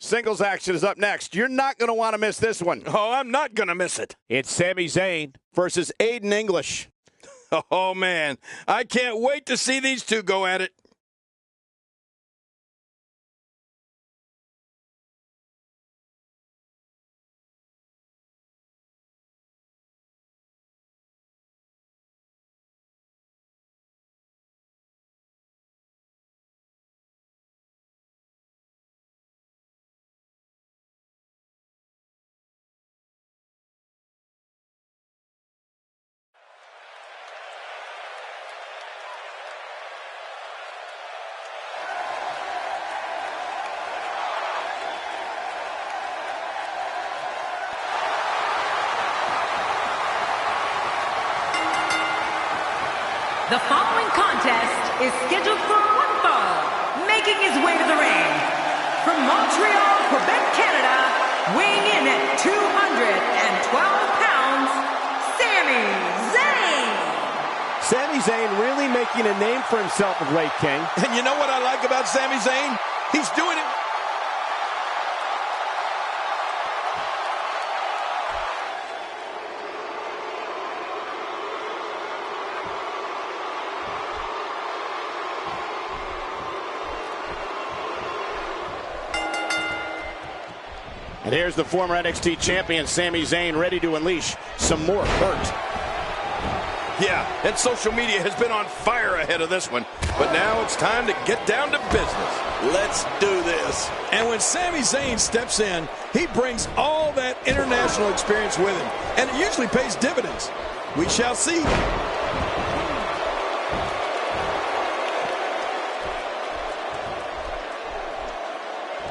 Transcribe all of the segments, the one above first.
Singles action is up next. You're not going to want to miss this one. Oh, I'm not going to miss it. It's Sami Zayn versus Aiden English. Oh, man. I can't wait to see these two go at it. The following contest is scheduled for one fall. Making his way to the ring, from Montreal, Quebec, Canada, weighing in at 212 pounds, Sami Zayn. Sami Zayn really making a name for himself of late, King. And you know what I like about Sami Zayn? He's doing it. And here's the former NXT champion, Sami Zayn, ready to unleash some more hurt. Yeah, and social media has been on fire ahead of this one. But now it's time to get down to business. Let's do this. And when Sami Zayn steps in, he brings all that international experience with him. And it usually pays dividends. We shall see.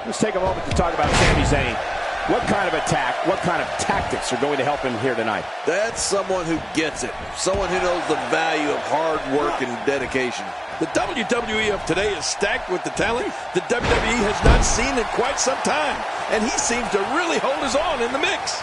Let's take a moment to talk about Sami Zayn. What kind of attack, what kind of tactics are going to help him here tonight? That's someone who gets it. Someone who knows the value of hard work and dedication. The WWE of today is stacked with the talent the WWE has not seen in quite some time. And he seems to really hold his own in the mix.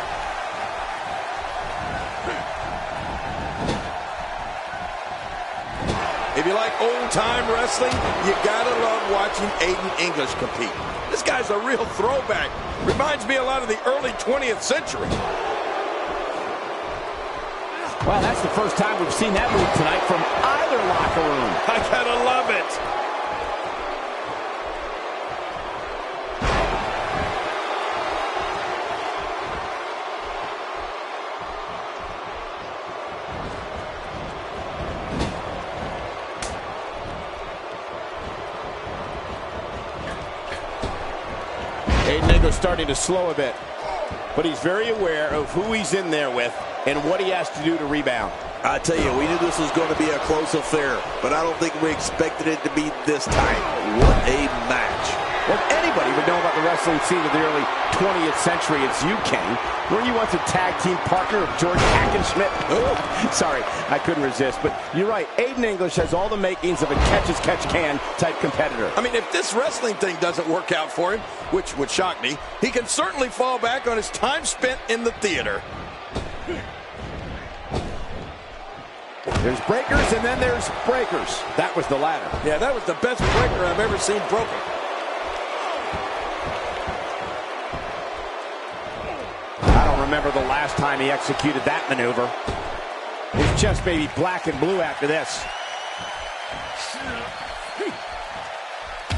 If you like old-time wrestling, you gotta love watching Aiden English compete. This guy's a real throwback. Reminds me a lot of the early 20th century. Well, that's the first time we've seen that move tonight from either locker room. I gotta love it. Aiden English starting to slow a bit, but he's very aware of who he's in there with and what he has to do to rebound. I tell you, we knew this was going to be a close affair, but I don't think we expected it to be this tight. What a match. Well, anybody would know about the wrestling scene of the early 20th century, it's you, King. Were you once a tag team partner of George Hackenschmidt? Oh, sorry, I couldn't resist. But you're right, Aiden English has all the makings of a catch-as-catch-can type competitor. I mean, if this wrestling thing doesn't work out for him, which would shock me, he can certainly fall back on his time spent in the theater. There's breakers, and then there's breakers. That was the latter. Yeah, that was the best breaker I've ever seen broken. I don't remember the last time he executed that maneuver. His chest may be black and blue after this.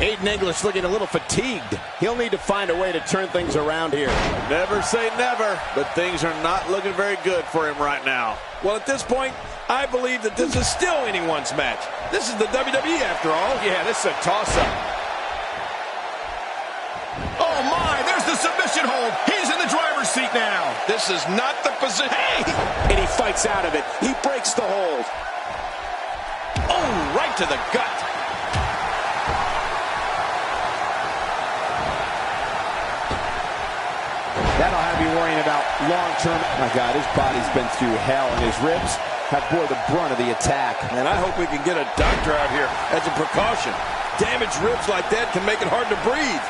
Aiden English looking a little fatigued. He'll need to find a way to turn things around here. Never say never, but things are not looking very good for him right now. Well, at this point, I believe that this is still anyone's match. This is the WWE after all. Yeah, this is a toss-up. Oh my, there's the submission hold. He's in the driver's seat now. This is not the position. Hey! And he fights out of it. He breaks the hold. Oh, right to the gut. That'll have you worrying about long-term. My God, his body's been through hell, and his ribs have bore the brunt of the attack. And I hope we can get a doctor out here as a precaution. Damaged ribs like that can make it hard to breathe.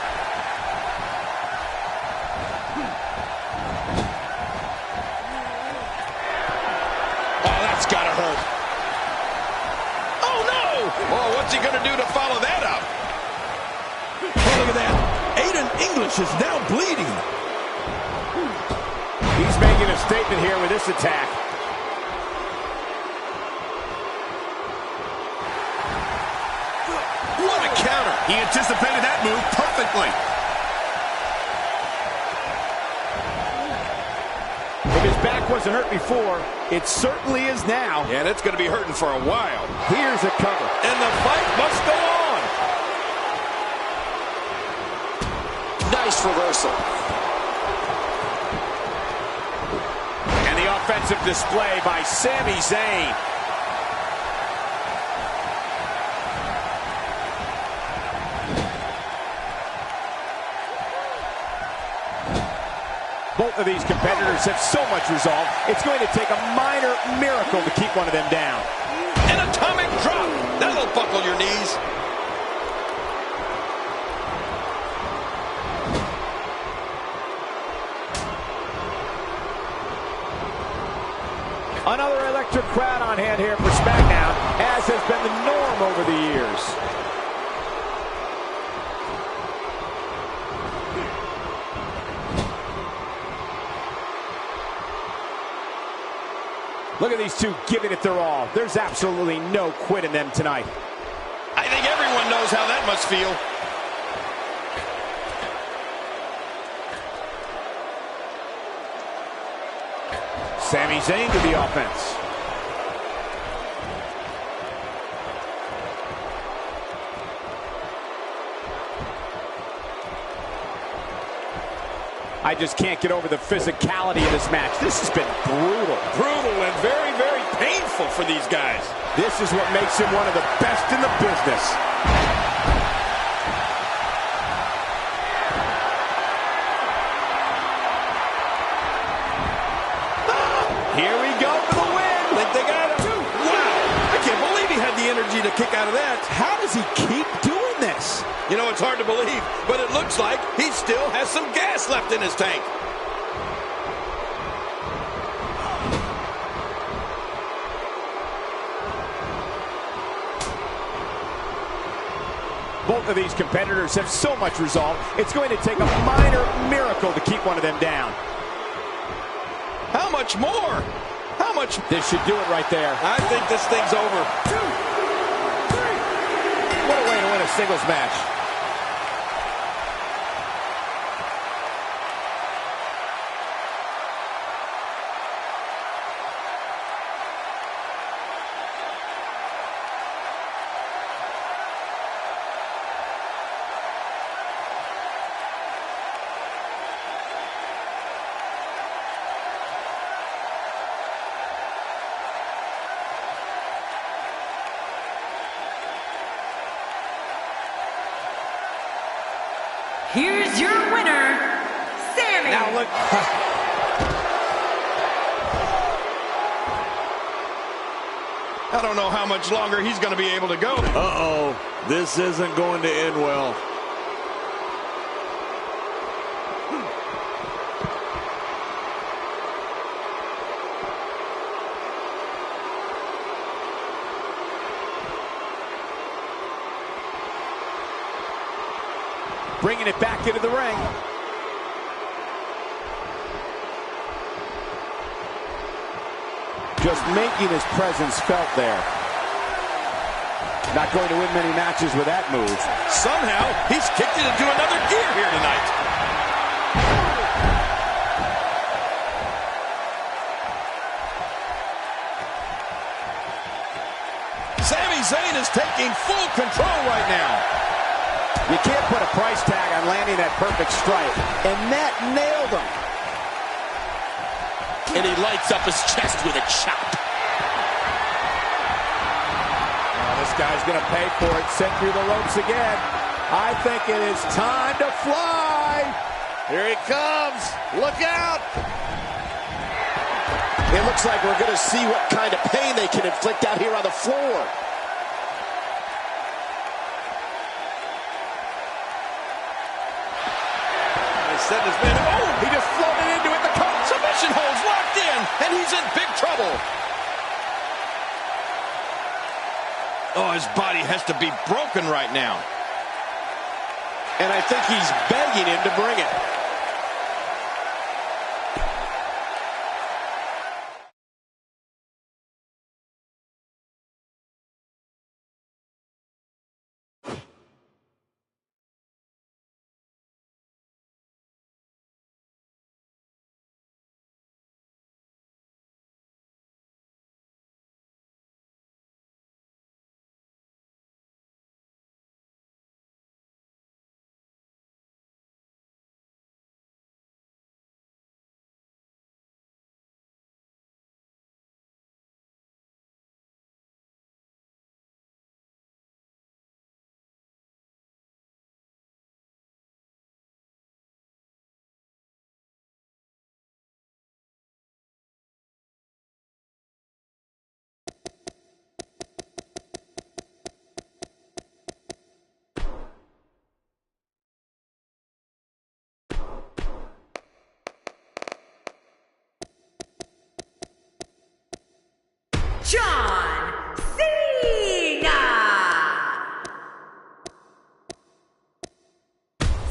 Oh, that's gotta hurt. Oh, no! Oh, what's he gonna do to follow that up? Oh, look at that. Aiden English is now bleeding. He's making a statement here with this attack. What a counter. He anticipated that move perfectly. If his back wasn't hurt before, it certainly is now. And it's going to be hurting for a while. Here's a cover. And the fight must go on. Nice reversal. And the offensive display by Sami Zayn. Both of these competitors have so much resolve, it's going to take a minor miracle to keep one of them down. An atomic drop. That'll buckle your knees. Another electric crowd on hand here for SmackDown, as has been the norm over the years. Look at these two giving it their all. There's absolutely no quit in them tonight. I think everyone knows how that must feel. Sami Zayn to the offense. I just can't get over the physicality of this match. This has been brutal. Brutal and very, very painful for these guys. This is what makes him one of the best in the business. Here we go for the win. Think they got him? Wow, I can't believe he had the energy to kick out of that. How does he keep doing this? You know, it's hard to believe, but it looks like he still has some gas left in his tank. Both of these competitors have so much resolve, it's going to take a minor miracle to keep one of them down. How much more? How much? This should do it right there. I think this thing's over. 2, 3. What a way to win a singles match. Here's your winner, Sami. Now look. I don't know how much longer he's going to be able to go. Uh-oh. This isn't going to end well. Bringing it back into the ring. Just making his presence felt there. Not going to win many matches with that move. Somehow, he's kicked it into another gear here tonight. Sami Zayn is taking full control right now. You can't put a price tag on landing that perfect strike. And that nailed him. And he lights up his chest with a chop. Oh, this guy's going to pay for it. Sent through the ropes again. I think it is time to fly. Here he comes. Look out. It looks like we're going to see what kind of pain they can inflict out here on the floor. Set his man. Oh, he just floated into it. The submission holds locked in, and he's in big trouble. Oh, his body has to be broken right now. And I think he's begging him to bring it. John Cena!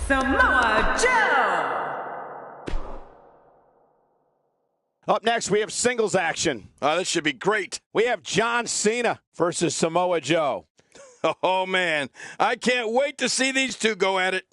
Samoa Joe! Up next, we have singles action. This should be great. We have John Cena versus Samoa Joe. Oh, man. I can't wait to see these two go at it.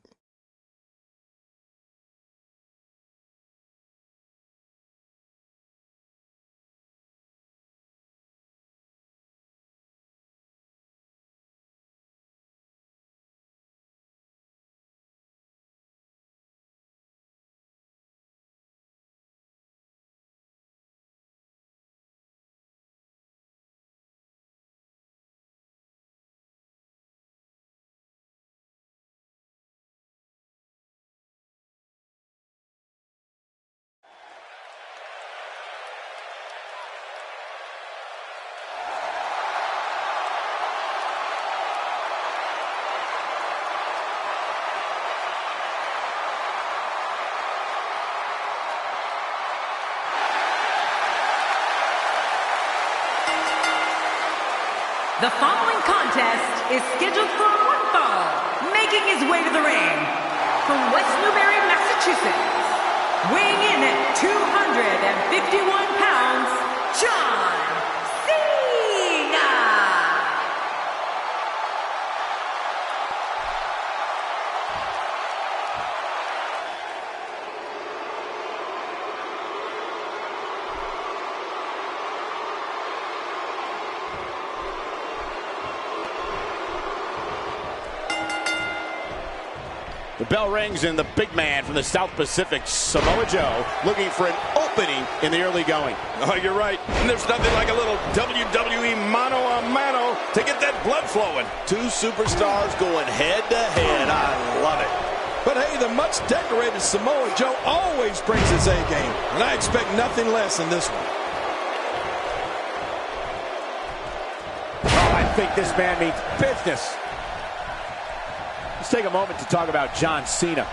The following contest is scheduled for one fall, making his way to the ring from West Newbury, Massachusetts, weighing in at 251 pounds, John Cena! The bell rings and the big man from the South Pacific, Samoa Joe, looking for an opening in the early going. Oh, you're right. And there's nothing like a little WWE mano-a-mano to get that blood flowing. Two superstars going head-to-head. I love it. But hey, the much-decorated Samoa Joe always brings his A-game. And I expect nothing less in this one. Oh, I think this man means business. Let's take a moment to talk about John Cena.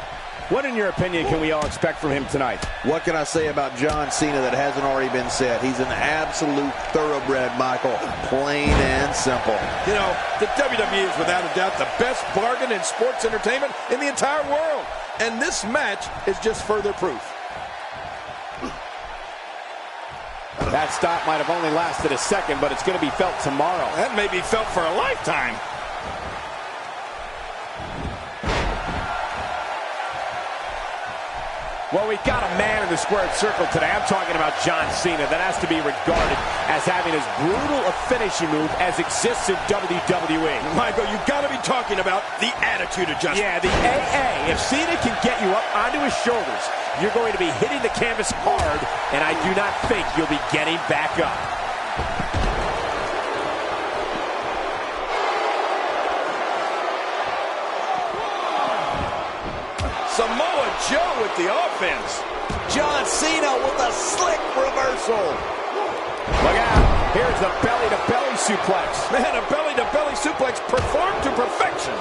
What, in your opinion, can we all expect from him tonight? What can I say about John Cena that hasn't already been said? He's an absolute thoroughbred, Michael. Plain and simple. You know, the WWE is without a doubt the best bargain in sports entertainment in the entire world. And this match is just further proof. That stop might have only lasted a second, but it's going to be felt tomorrow. That may be felt for a lifetime. Well, we've got a man in the squared circle today. I'm talking about John Cena. That has to be regarded as having as brutal a finishing move as exists in WWE. Michael, you've got to be talking about the attitude adjustment. Yeah, the AA. If Cena can get you up onto his shoulders, you're going to be hitting the canvas hard, and I do not think you'll be getting back up. Samoa Joe with the offense. John Cena with a slick reversal. Look out. Here's the belly-to-belly suplex. Man, a belly-to-belly suplex performed to perfection.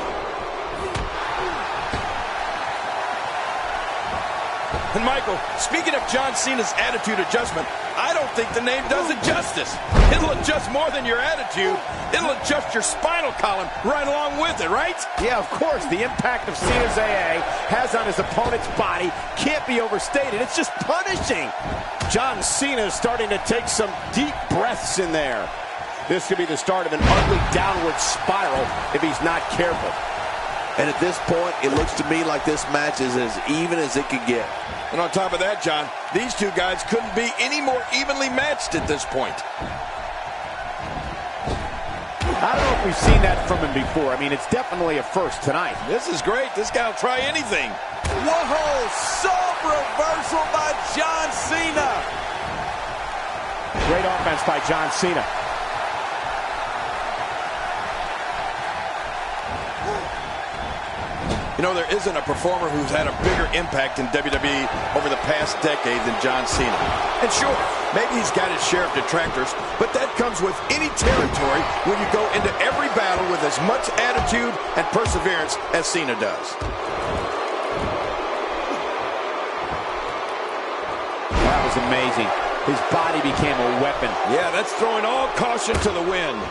And Michael, speaking of John Cena's attitude adjustment, I don't think the name does it justice. It'll adjust more than your attitude. it'll adjust your spinal column right along with it, right? Yeah, of course. The impact of Cena's AA has on his opponent's body can't be overstated. It's just punishing. John Cena is starting to take some deep breaths in there. This could be the start of an ugly downward spiral if he's not careful. And at this point, it looks to me like this match is as even as it could get. And on top of that, John, these two guys couldn't be any more evenly matched at this point. I don't know if we've seen that from him before. I mean, it's definitely a first tonight. This is great. This guy will try anything. Whoa, soft reversal by John Cena. Great offense by John Cena. You know, there isn't a performer who's had a bigger impact in WWE over the past decade than John Cena. And sure, maybe he's got his share of detractors, but that comes with any territory when you go into every battle with as much attitude and perseverance as Cena does. That was amazing. His body became a weapon. Yeah, that's throwing all caution to the wind.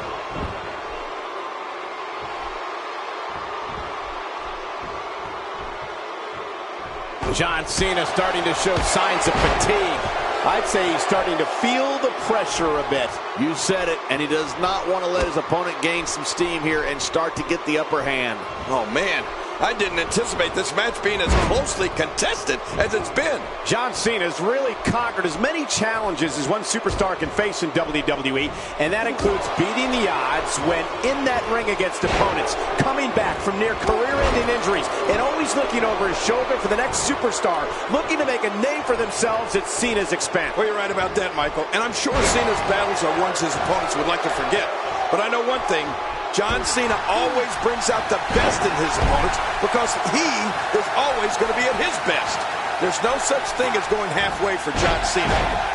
John Cena starting to show signs of fatigue. I'd say he's starting to feel the pressure a bit. You said it, and he does not want to let his opponent gain some steam here and start to get the upper hand. Oh, man. I didn't anticipate this match being as closely contested as it's been. John Cena's really conquered as many challenges as one superstar can face in WWE, and that includes beating the odds when in that ring against opponents, coming back from near career-ending injuries, and always looking over his shoulder for the next superstar, looking to make a name for themselves at Cena's expense. Well, you're right about that, Michael. And I'm sure Cena's battles are ones his opponents would like to forget. But I know one thing. John Cena always brings out the best in his opponents because he is always going to be at his best. There's no such thing as going halfway for John Cena.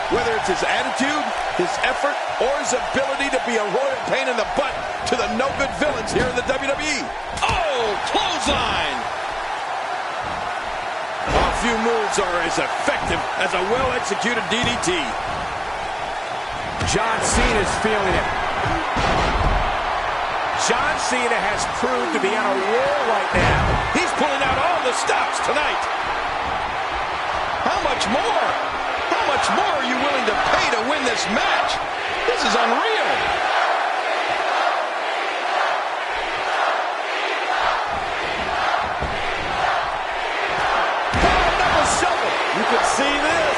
Whether it's his attitude, his effort, or his ability to be a royal pain in the butt to the no-good villains here in the WWE. Oh, clothesline! A few moves are as effective as a well-executed DDT. John Cena's feeling it. John Cena has proved to be on a roll right now. He's pulling out all the stops tonight. How much more? How much more are you willing to pay to win this match? This is unreal. Knuckle shuffle. You can see this.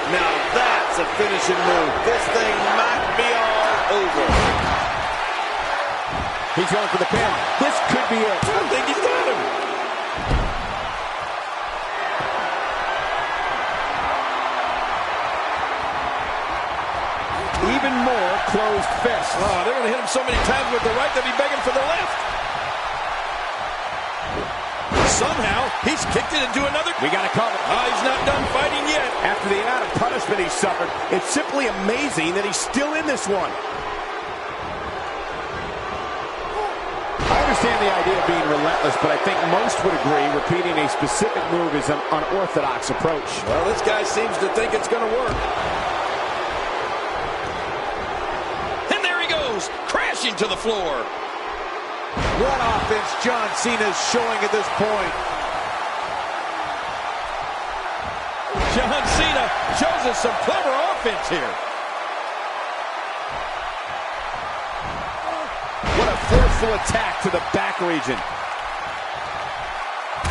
Now that's a finishing move. This thing might be all over. He's going for the pin. This could be it. I think he's got him. Even more closed fists. Oh, they're going to hit him so many times with the right, they'll be begging for the left. Somehow, he's kicked it into another. We got to cover. Oh, he's not done fighting yet. After the amount of punishment he suffered, it's simply amazing that he's still in this one. I understand the idea of being relentless, but I think most would agree repeating a specific move is an unorthodox approach. Well, this guy seems to think it's going to work. And there he goes, crashing to the floor. What offense John Cena's showing at this point. John Cena shows us some clever offense here. What a forceful attack to the back region.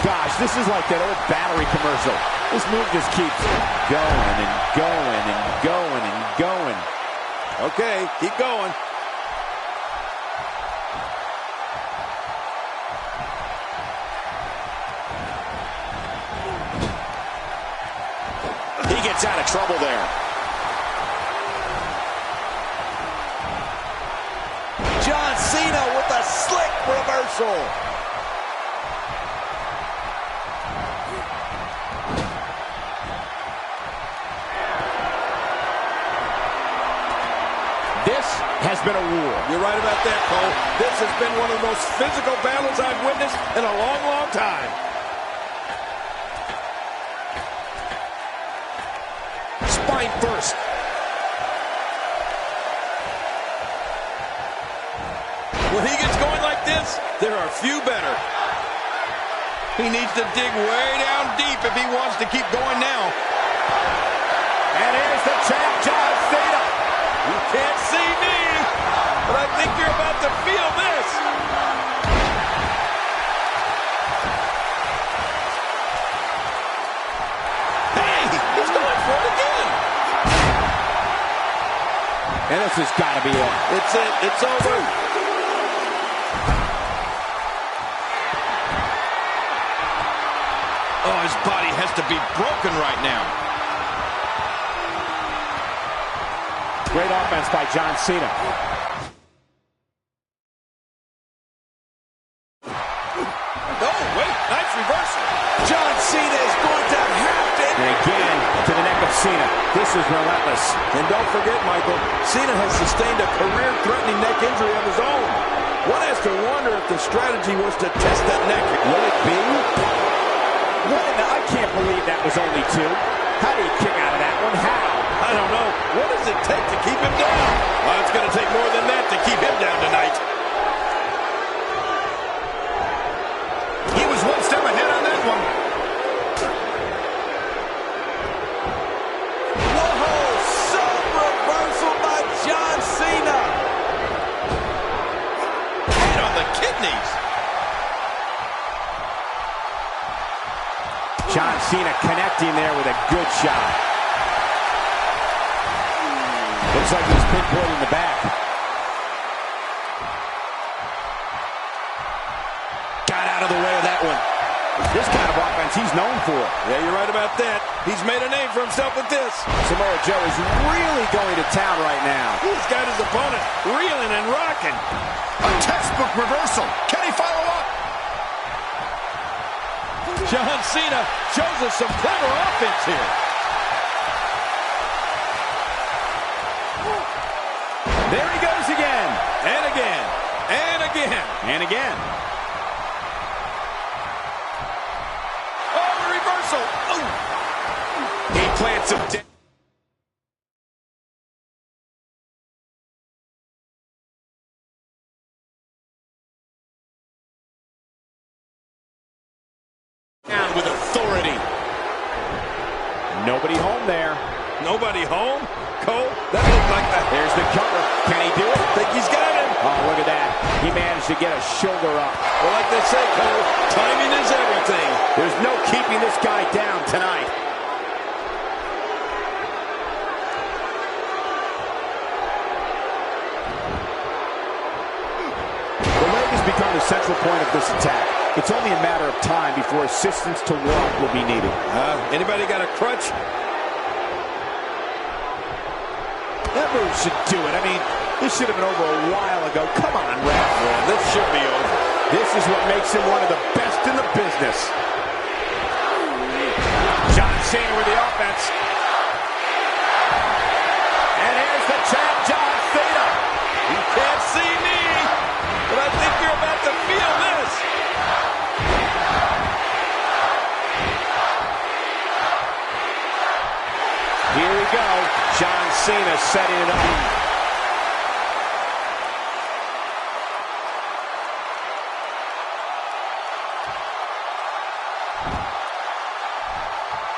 Gosh, this is like that old battery commercial. This move just keeps going and going and going and going. Okay, keep going. He gets out of trouble there. John Cena with a slick reversal. This has been a war. You're right about that, Cole. This has been one of the most physical battles I've witnessed in a long, long time. Spine first. There are few better. He needs to dig way down deep if he wants to keep going now. And here's the champ, John Cena. You can't see me, but I think you're about to feel this. Hey, he's going for it again. And this has got to be it. It's it. It's over. Oh, his body has to be broken right now. Great offense by John Cena. Oh, wait, nice reversal. John Cena is going to have to... And again, to the neck of Cena. This is relentless. And don't forget, Michael, Cena has sustained a career-threatening neck injury of his own. One has to wonder if the strategy was to test that neck. Will it be? I can't believe that was only 2. How do you kick out of that one? How? I don't know. What does it take to keep him down? Well, it's going to take more than that to keep him down tonight. He was one step ahead on that one. Whoa! Some reversal by John Cena. Hit on the kidneys. John Cena connecting there with a good shot. Looks like he's pinpointing the back. Got out of the way of that one. This kind of offense he's known for. Yeah, you're right about that. He's made a name for himself with this. Samoa Joe is really going to town right now. He's got his opponent reeling and rocking. A textbook reversal. Can he follow up? John Cena shows us some clever offense here. There he goes again. And again. And again. And again. Oh, the reversal. Oh. He plants him down. With authority. Nobody home there. Nobody home? Cole, that looked like that. There's the cover. Can he do it? Think he's got him. Oh, look at that. He managed to get a shoulder up. Well, like they say, Cole, timing is everything. There's no keeping this guy down tonight. The leg has become the central point of this attack. It's only a matter of time before assistance to walk will be needed. Anybody got a crutch? That move should do it. I mean, this should have been over a while ago. Come on, ref. Yeah, this should be over. This is what makes him one of the best in the business. John Cena with the offense. And here's the champ, John Cena. You can't see me, but I think you're about to feel this. Here we go. John Cena setting it up.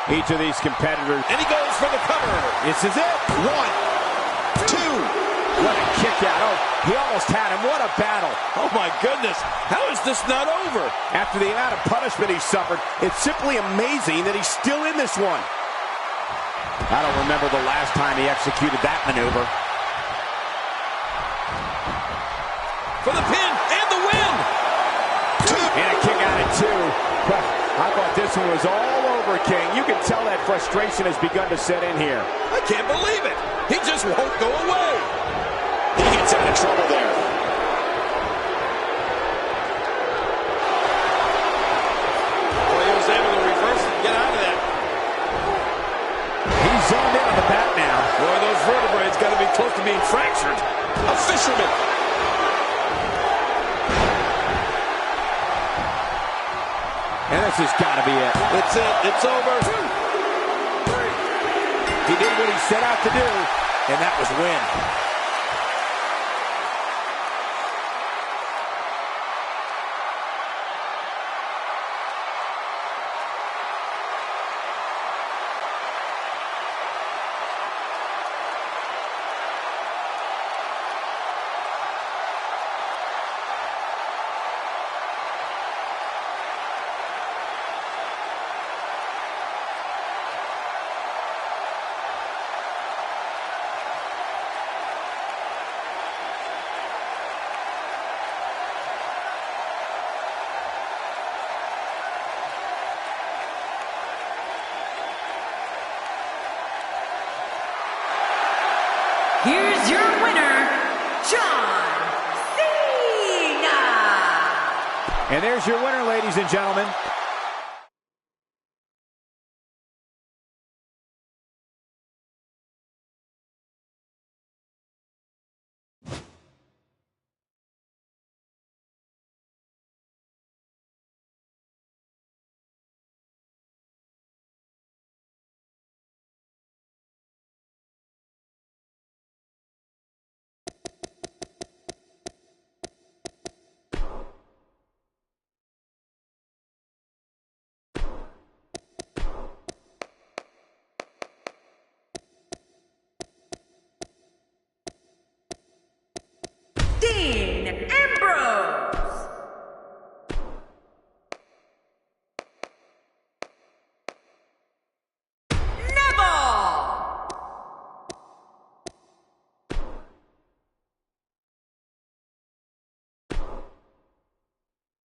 Each of these competitors. And he goes for the cover. This is it. 1, 2. What a kick out. Oh, he almost had him. What a battle. Oh, my goodness. How is this not over? After the amount of punishment he suffered, it's simply amazing that he's still in this one. I don't remember the last time he executed that maneuver. For the pin and the win. And a kick out at 2. Well, I thought this one was all over, King. You can tell that frustration has begun to set in here. I can't believe it. He just won't go away. He gets out of trouble there. Well, he was able to reverse and get out of that. He's zoned in on the back now. Boy, those vertebrae got to be close to being fractured. A fisherman. And this has got to be it. It's it. It's over. He did what he set out to do, and that was win. John Cena. And there's your winner, ladies and gentlemen. Dean Ambrose. Neville.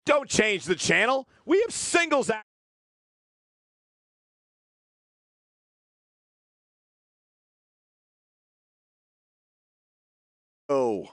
Don't change the channel. We have singles action. Oh.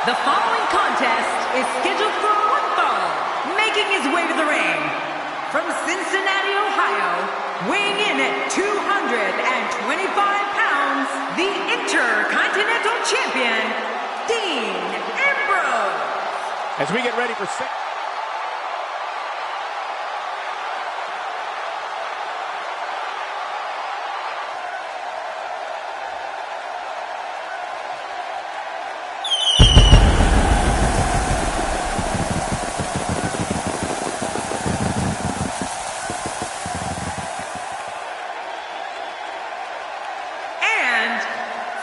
The following contest is scheduled for one fall. Making his way to the ring from Cincinnati, Ohio, weighing in at 225 pounds, the Intercontinental Champion, Dean Ambrose. As we get ready for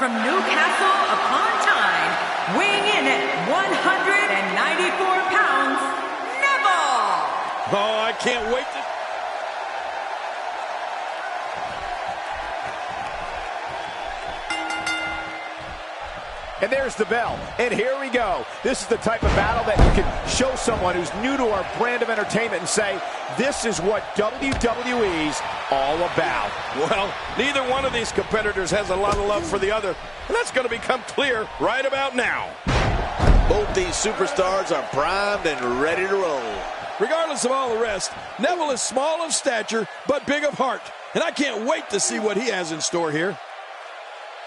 from Newcastle upon Tyne, weighing in at 194 pounds, Neville. Oh, I can't wait to... And there's the bell. And here we go. This is the type of battle that you can show someone who's new to our brand of entertainment and say, this is what WWE's all about. Well, neither one of these competitors has a lot of love for the other, and that's going to become clear right about now. Both these superstars are primed and ready to roll. Regardless of all the rest, Neville is small of stature, but big of heart. And I can't wait to see what he has in store here.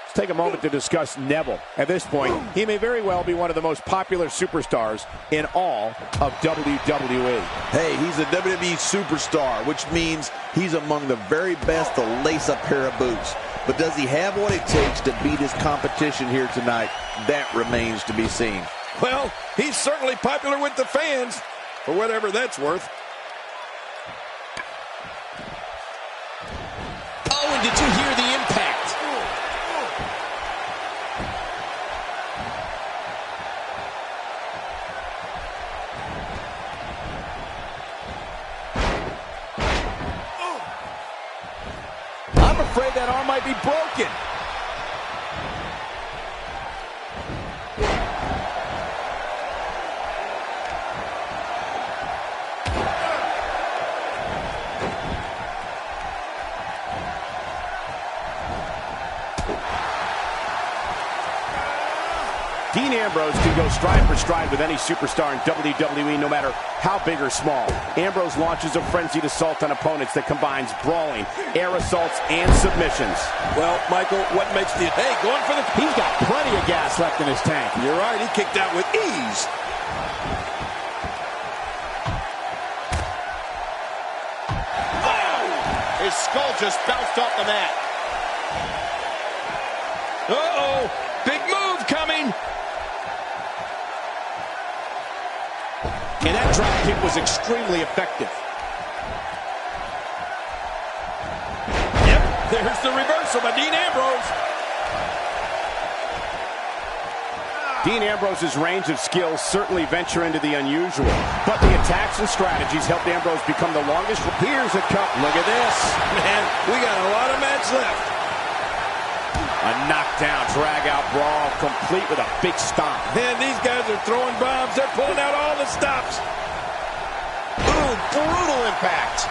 Let's take a moment to discuss Neville. At this point, he may very well be one of the most popular superstars in all of WWE. Hey, he's a WWE superstar, which means he's among the very best to lace a pair of boots. But does he have what it takes to beat his competition here tonight? That remains to be seen. Well, he's certainly popular with the fans, for whatever that's worth. Oh, and did you hear the impact? I'm afraid that arm might be broken. Dean Ambrose can go stride for stride with any superstar in WWE, no matter how big or small. Ambrose launches a frenzied assault on opponents that combines brawling, air assaults, and submissions. Well, Michael, what makes the... Hey, going for the... He's got plenty of gas left in his tank. You're right, he kicked out with ease. Oh! His skull just bounced off the mat. Uh-oh, big move coming. And that drop kick was extremely effective. Yep, there's the reversal by Dean Ambrose. Dean Ambrose's range of skills certainly venture into the unusual, but the attacks and strategies helped Ambrose become the longest. Here's a cut. Look at this. Man, we got a lot of match left. A knockdown, drag-out brawl, complete with a big stomp. Man, these guys are throwing bombs. They're pulling out all the stops. Ooh, brutal impact.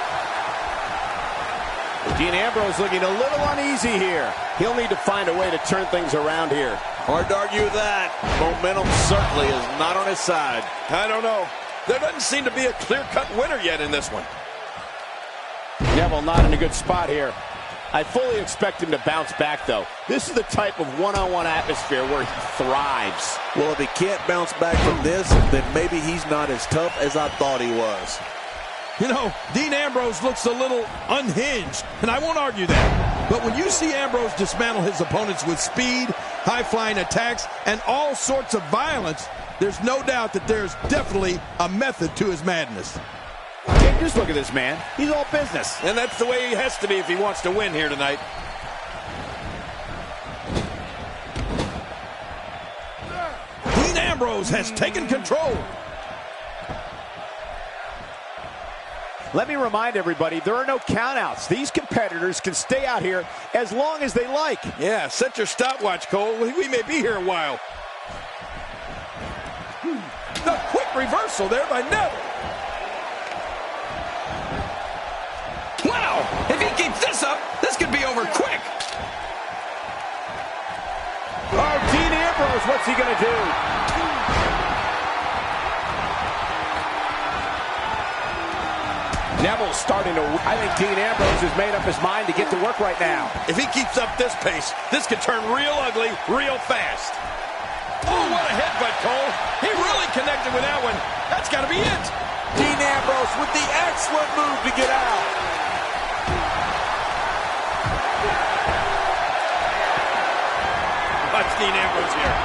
Dean Ambrose looking a little uneasy here. He'll need to find a way to turn things around here. Hard to argue with that. Momentum certainly is not on his side. I don't know. There doesn't seem to be a clear-cut winner yet in this one. Neville not in a good spot here. I fully expect him to bounce back, though. This is the type of one-on-one atmosphere where he thrives. Well, if he can't bounce back from this, then maybe he's not as tough as I thought he was. You know, Dean Ambrose looks a little unhinged, and I won't argue that. But when you see Ambrose dismantle his opponents with speed, high-flying attacks, and all sorts of violence, there's no doubt that there's definitely a method to his madness. Hey, just look at this man. He's all business. And that's the way he has to be if he wants to win here tonight. Dean Ambrose has taken control. Let me remind everybody, there are no countouts. These competitors can stay out here as long as they like. Yeah, set your stopwatch, Cole. We may be here a while. The quick reversal there by Neville. Wow! If he keeps this up, this could be over quick. Oh, Dean Ambrose, what's he going to do? Neville's starting to... I think Dean Ambrose has made up his mind to get to work right now. If he keeps up this pace, this could turn real ugly real fast. Oh, what a headbutt, Cole. He really connected with that one. That's got to be it. Dean Ambrose with the excellent move to get out. Watch Dean Ambrose here.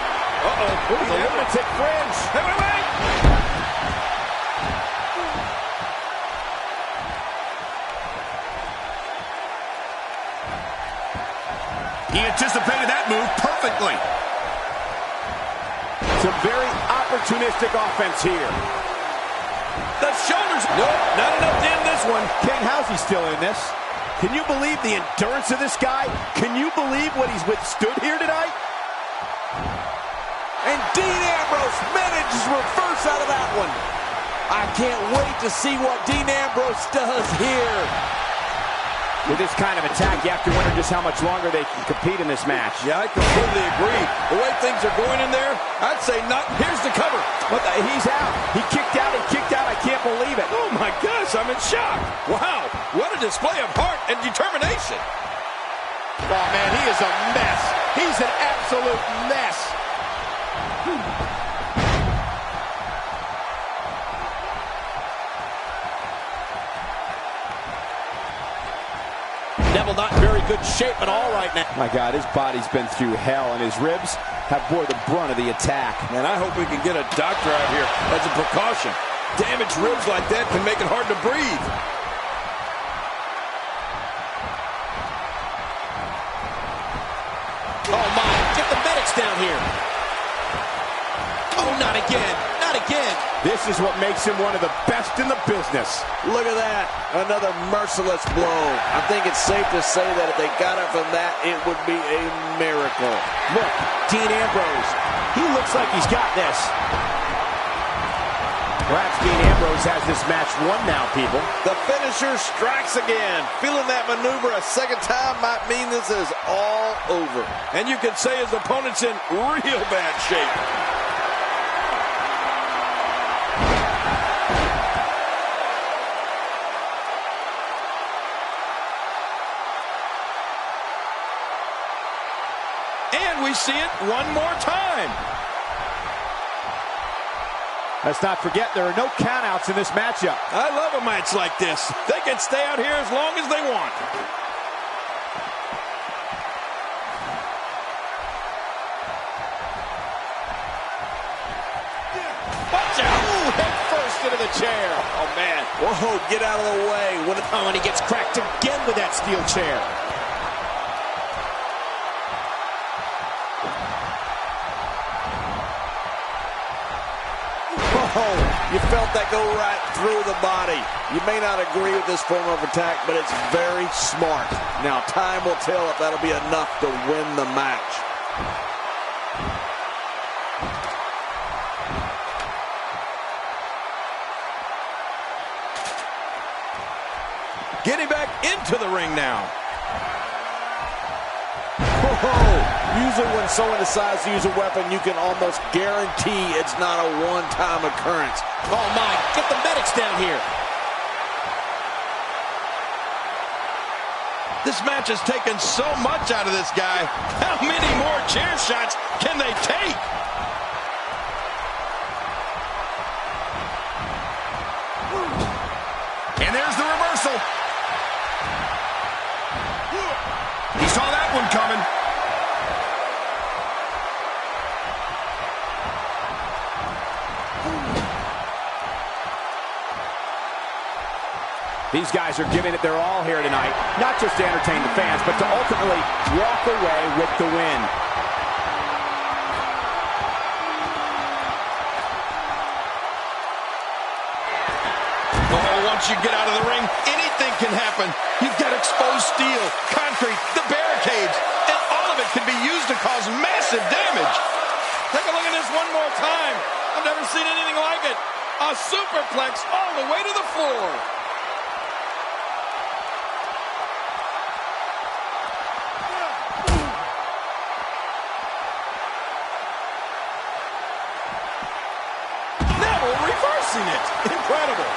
Uh-oh. He's a lunatic fringe. Hey, wait. He anticipated that move perfectly. Some very opportunistic offense here. The shoulders. Nope, not enough to end this one. King, how's he still in this? Can you believe the endurance of this guy? Can you believe what he's withstood here tonight? And Dean Ambrose manages to reverse out of that one. I can't wait to see what Dean Ambrose does here. With this kind of attack, you have to wonder just how much longer they can compete in this match. Yeah, I completely agree. The way things are going in there, I'd say not. Here's the cover. He's out. He kicked out. He kicked out. I can't believe it. Oh, my gosh, I'm in shock. Wow, what a display of heart and determination. Oh, man, he is a mess. He's an absolute mess. Neville not in very good shape at all right now. My God, his body's been through hell, and his ribs have bore the brunt of the attack. Man, I hope we can get a doctor out here as a precaution. Damaged ribs like that can make it hard to breathe. Oh, my. Get the medics down here. Oh, not again. Not again. This is what makes him one of the best in the business. Look at that. Another merciless blow. I think it's safe to say that if they got it from that, it would be a miracle. Look, Dean Ambrose. He looks like he's got this. Perhaps Dean Ambrose has this match won now, people. The finisher strikes again. Feeling that maneuver a second time might mean this is all over. And you can say his opponent's in real bad shape. And we see it one more time. Let's not forget there are no countouts in this matchup. I love a match like this. They can stay out here as long as they want. Watch out! Ooh, head first into the chair. Oh, man. Whoa, get out of the way. Oh, and he gets cracked again with that steel chair. Oh, you felt that go right through the body. You may not agree with this form of attack, but it's very smart. Now, time will tell if that'll be enough to win the match. Getting back into the ring now. Usually when someone decides to use a weapon, you can almost guarantee it's not a one-time occurrence. Oh, my. Get the medics down here. This match has taken so much out of this guy. How many more chair shots can they take? And there's the reversal. He saw that one coming. These guys are giving it their all here tonight, not just to entertain the fans, but to ultimately walk away with the win. Oh, once you get out of the ring, anything can happen. You've got exposed steel, concrete, the barricades, and all of it can be used to cause massive damage. Take a look at this one more time. I've never seen anything like it. A superplex all the way to the floor. Reversing it. Incredible.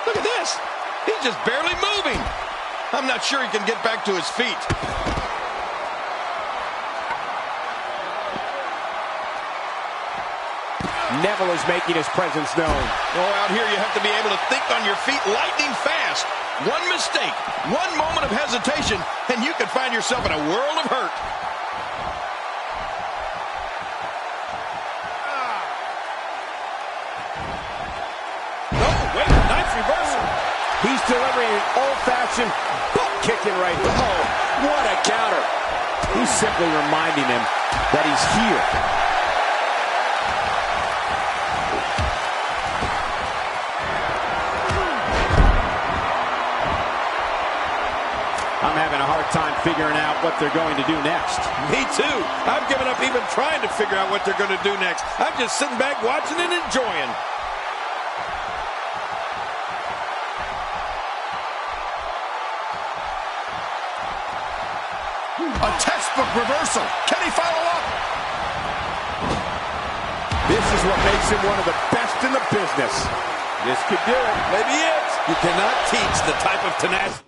Look at this. He's just barely moving. I'm not sure he can get back to his feet. Neville is making his presence known. Oh, out here you have to be able to think on your feet lightning fast. One mistake, one moment of hesitation, and you can find yourself in a world of hurt. Reversal. He's delivering an old-fashioned butt kicking right here. Oh, what a counter. He's simply reminding him that he's here. I'm having a hard time figuring out what they're going to do next. Me too. I've given up even trying to figure out what they're going to do next. I'm just sitting back watching and enjoying. A textbook reversal. Can he follow up? This is what makes him one of the best in the business. This could do it. Maybe it. You cannot teach the type of tenacity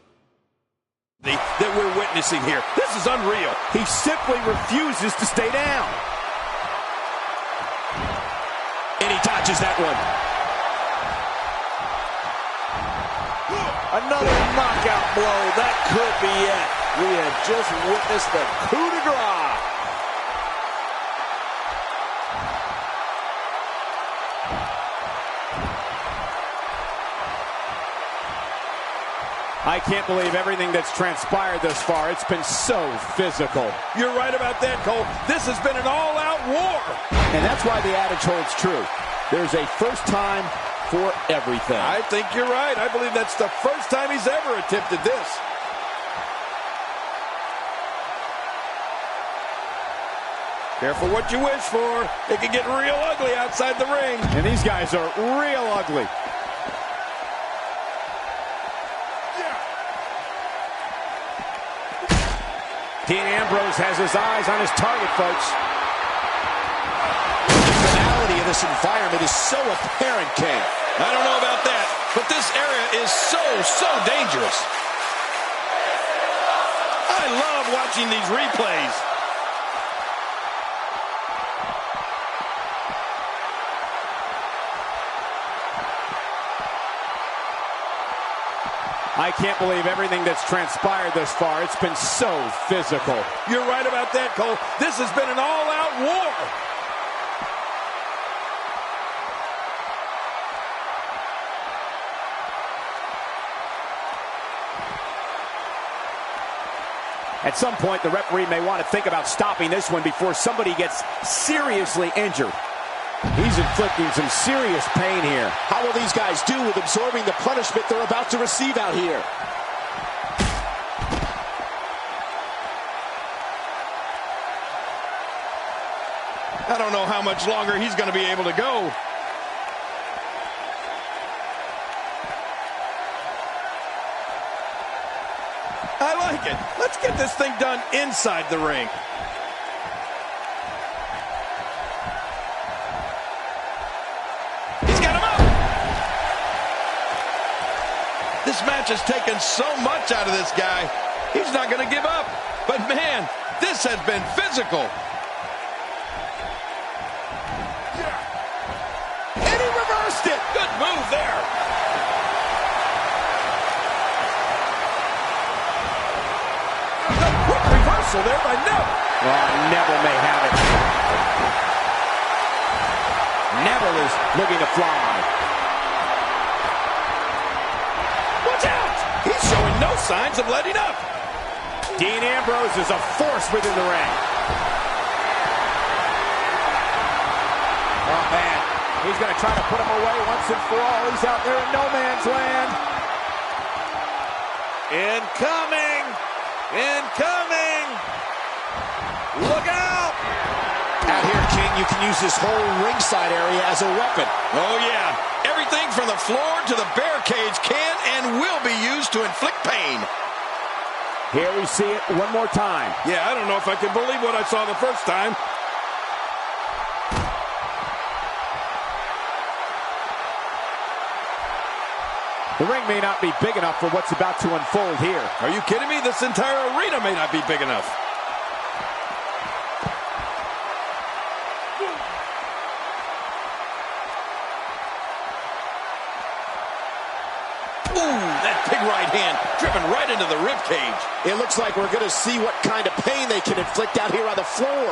that we're witnessing here. This is unreal. He simply refuses to stay down. And he dodges that one. Another knockout blow. That could be it. We have just witnessed the coup de grace. I can't believe everything that's transpired thus far. It's been so physical. You're right about that, Cole. This has been an all-out war. And that's why the adage holds true. There's a first time for everything. I think you're right. I believe that's the first time he's ever attempted this. Careful what you wish for. It can get real ugly outside the ring. And these guys are real ugly. Dean Ambrose has his eyes on his target, folks. The finality of this environment is so apparent, King. I don't know about that, but this area is so dangerous. I love watching these replays. I can't believe everything that's transpired thus far. It's been so physical. You're right about that, Cole. This has been an all-out war. At some point, the referee may want to think about stopping this one before somebody gets seriously injured. He's inflicting some serious pain here. How will these guys do with absorbing the punishment they're about to receive out here? I don't know how much longer he's going to be able to go. I like it. Let's get this thing done inside the ring. He's got him up. This match has taken so much out of this guy. He's not going to give up. But man, this has been physical. And he reversed it. Good move there. A quick reversal there by Neville. Oh, Neville may have it. Neville is looking to fly. Watch out! He's showing no signs of letting up. Dean Ambrose is a force within the ring. Oh, man. He's going to try to put him away once and for all. He's out there in no man's land. Incoming! Incoming! Look out! Out here, King, you can use this whole ringside area as a weapon. Oh, yeah. Everything from the floor to the barricades can and will be used to inflict pain. Here we see it one more time. Yeah, I don't know if I can believe what I saw the first time. The ring may not be big enough for what's about to unfold here. Are you kidding me? This entire arena may not be big enough. Ooh, that big right hand driven right into the rib cage. It looks like we're going to see what kind of pain they can inflict out here on the floor.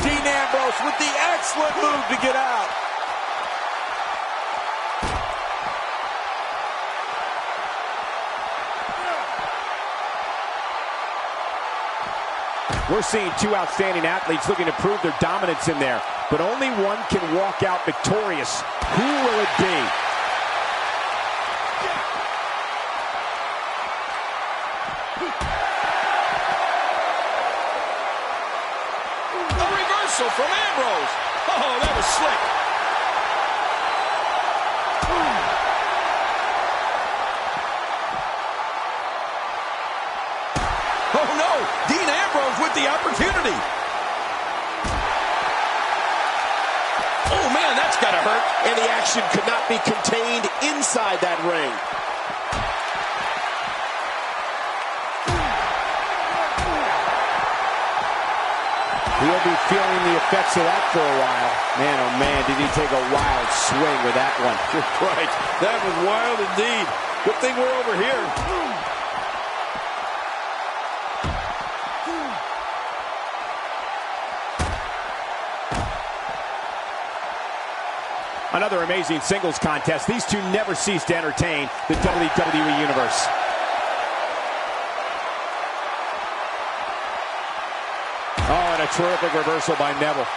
Dean Ambrose with the excellent move to get out. We're seeing two outstanding athletes looking to prove their dominance in there, but only one can walk out victorious. Who will it be? A reversal from Ambrose. Oh, that was slick. Oh, no. Dean Ambrose with the opportunity. Oh, man, that's got to hurt. And the action could not be contained inside that ring. He'll be feeling the effects of that for a while. Man, oh man, did he take a wild swing with that one. Right. That was wild indeed. Good thing we're over here. Another amazing singles contest. These two never cease to entertain the WWE Universe. Oh, and a terrific reversal by Neville.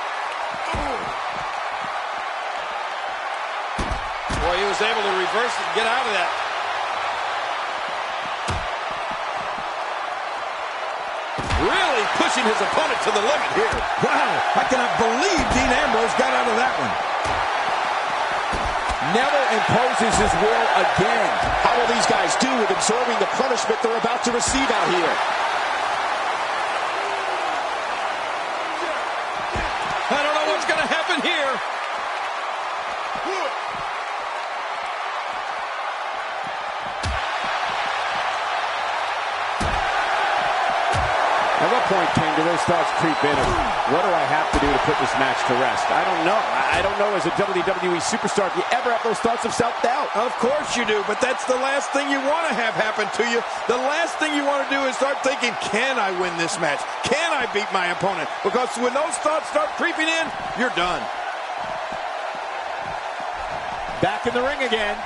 Boy, he was able to reverse it and get out of that. Really pushing his opponent to the limit here. Wow, I cannot believe Dean Ambrose got out of that one. Neville imposes his will again. How will these guys do with absorbing the punishment they're about to receive out here? I don't know what's going to happen here. At what point, King, do those thoughts creep in of what do I have to do to put this match to rest? I don't know. I don't know as a WWE superstar if you ever have those thoughts of self-doubt. Of course you do, but that's the last thing you want to have happen to you. The last thing you want to do is start thinking, can I win this match? Can I beat my opponent? Because when those thoughts start creeping in, you're done. Back in the ring again.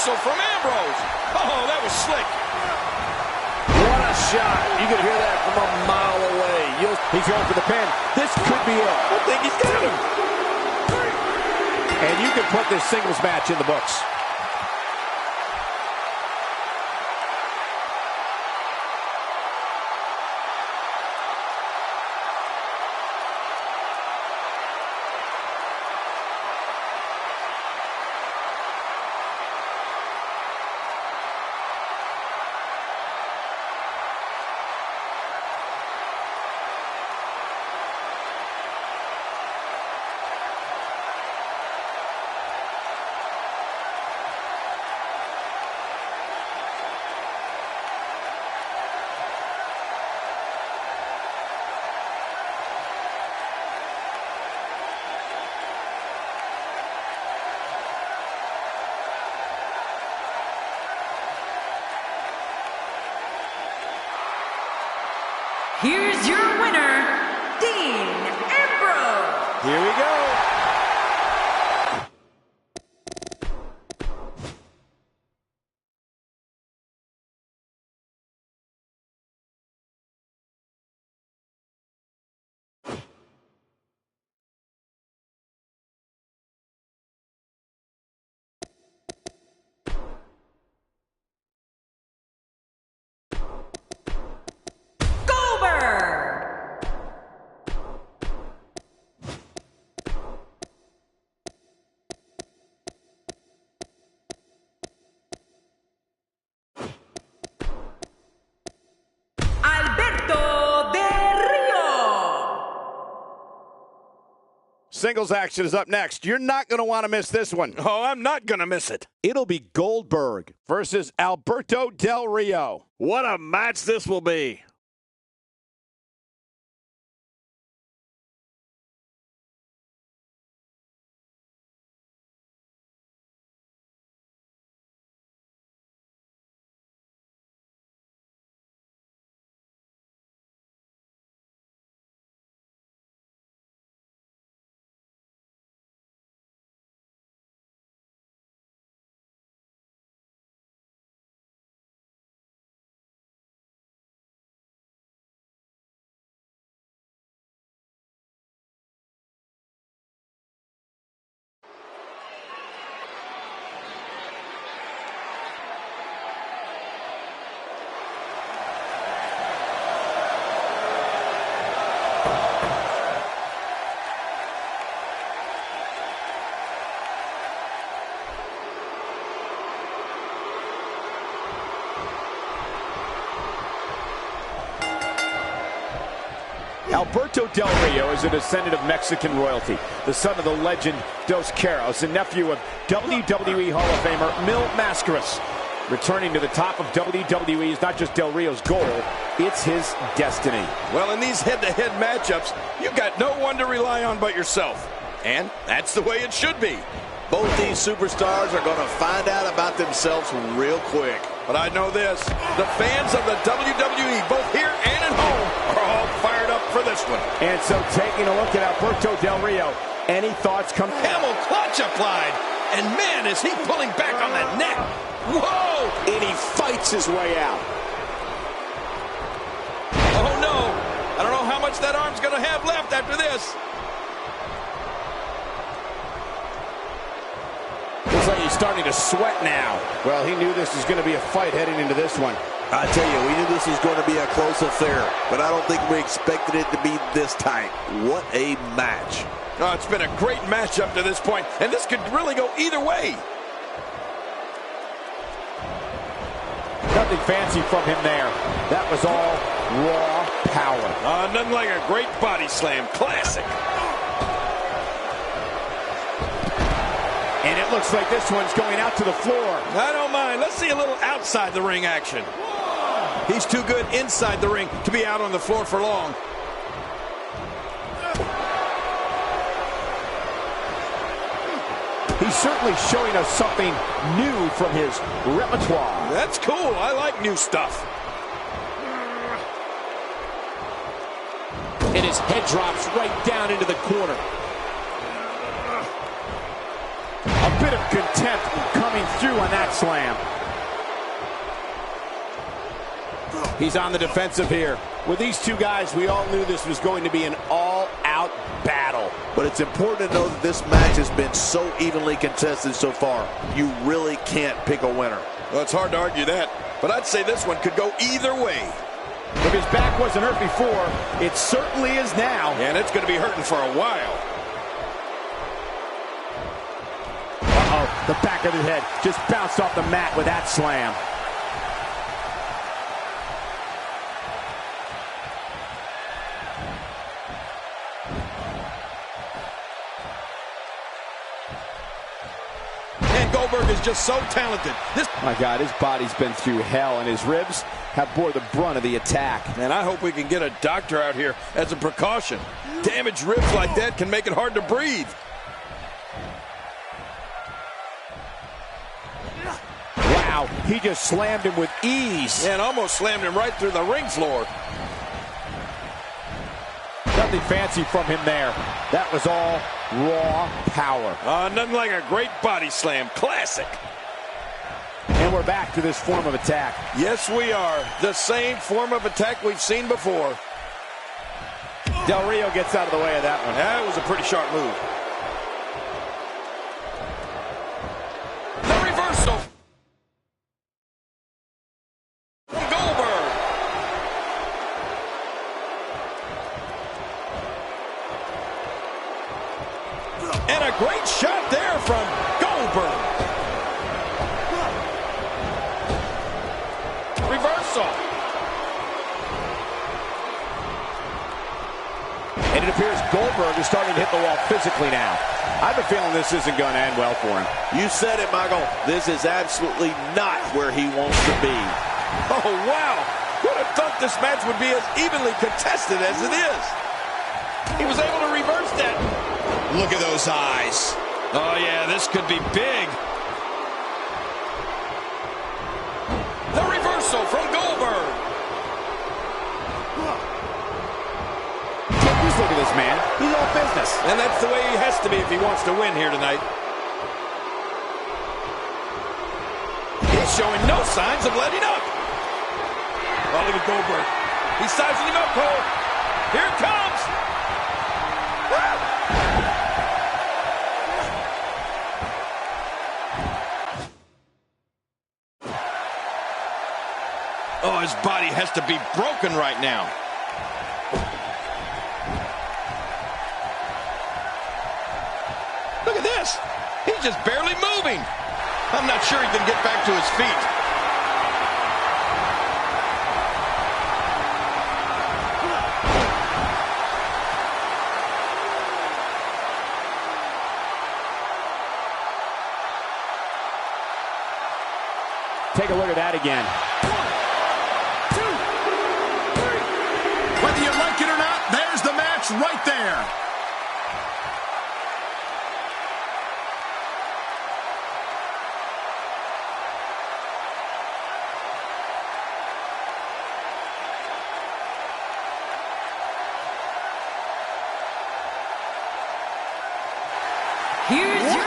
From Ambrose. Oh, that was slick. What a shot. You can hear that from a mile away. He's going for the pin. This could be it. I think he's got him. And you can put this singles match in the books. Here's your winner, Dean Ambrose. Here we go. Singles action is up next. You're not going to want to miss this one. Oh, I'm not going to miss it. It'll be Goldberg versus Alberto Del Rio. What a match this will be. Alberto Del Rio is a descendant of Mexican royalty, the son of the legend Dos Caros, and nephew of WWE Hall of Famer Mil Mascaras. Returning to the top of WWE is not just Del Rio's goal, it's his destiny. Well, in these head-to-head matchups, you've got no one to rely on but yourself. And that's the way it should be. Both these superstars are going to find out about themselves real quick. But I know this, the fans of the WWE, both here and at home, are all fired up for this one. And so taking a look at Alberto Del Rio, any thoughts come? Camel clutch applied, and man, is he pulling back on that neck. Whoa! And he fights his way out. Oh no, I don't know how much that arm's going to have left after this. Looks like he's starting to sweat now. Well, he knew this was going to be a fight heading into this one. I tell you, we knew this was going to be a close affair, but I don't think we expected it to be this tight. What a match. Oh, it's been a great match up to this point, and this could really go either way. Nothing fancy from him there. That was all raw power. Nothing like a great body slam. Classic. And it looks like this one's going out to the floor. I don't mind. Let's see a little outside the ring action. He's too good inside the ring to be out on the floor for long. He's certainly showing us something new from his repertoire. That's cool. I like new stuff. And his head drops right down into the corner. A bit of contempt coming through on that slam. He's on the defensive here. With these two guys, we all knew this was going to be an all-out battle. But it's important to know that this match has been so evenly contested so far. You really can't pick a winner. Well, it's hard to argue that, but I'd say this one could go either way. If his back wasn't hurt before, it certainly is now. And it's going to be hurting for a while. Uh-oh, the back of his head just bounced off the mat with that slam. Goldberg is just so talented. My God, his body's been through hell, and his ribs have bore the brunt of the attack. And I hope we can get a doctor out here as a precaution. Damaged ribs like that can make it hard to breathe. Wow, he just slammed him with ease. And almost slammed him right through the ring floor. Nothing fancy from him there. That was all raw power. Nothing like a great body slam. Classic. And we're back to this form of attack. Yes, we are. The same form of attack we've seen before. Del Rio gets out of the way of that one. That was a pretty sharp move. The reversal. Goldberg. And a great shot there from Goldberg. Reversal. And it appears Goldberg is starting to hit the wall physically now. I have a feeling this isn't going to end well for him. You said it, Michael. This is absolutely not where he wants to be. Oh, wow. Who would have thought this match would be as evenly contested as it is? He was able to reverse that. Look at those eyes. Oh, yeah, this could be big. The reversal from Goldberg. Take this look at this man. He's all business. And that's the way he has to be if he wants to win here tonight. He's showing no signs of letting up. Oh, look at Goldberg. He's sizing him up, Cole. Here it comes. Oh, his body has to be broken right now. Look at this. He's just barely moving. I'm not sure he can get back to his feet. Take a look at that again. Whether you like it or not, there's the match right there. Here's your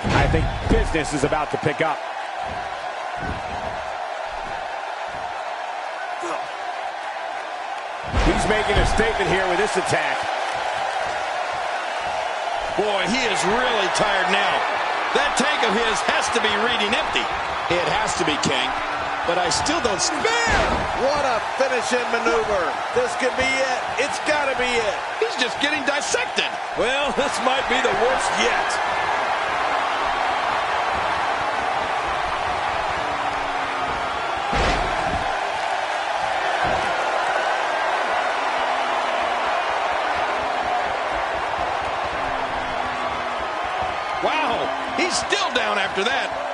I think business is about to pick up. He's making a statement here with this attack. Boy, he is really tired now. That tank of his has to be reading empty. It has to be, King. But I still don't... Spear! What a finishing maneuver. This could be it. It's got to be it. He's just getting dissected. Well, this might be the worst yet. Wow, he's still down after that.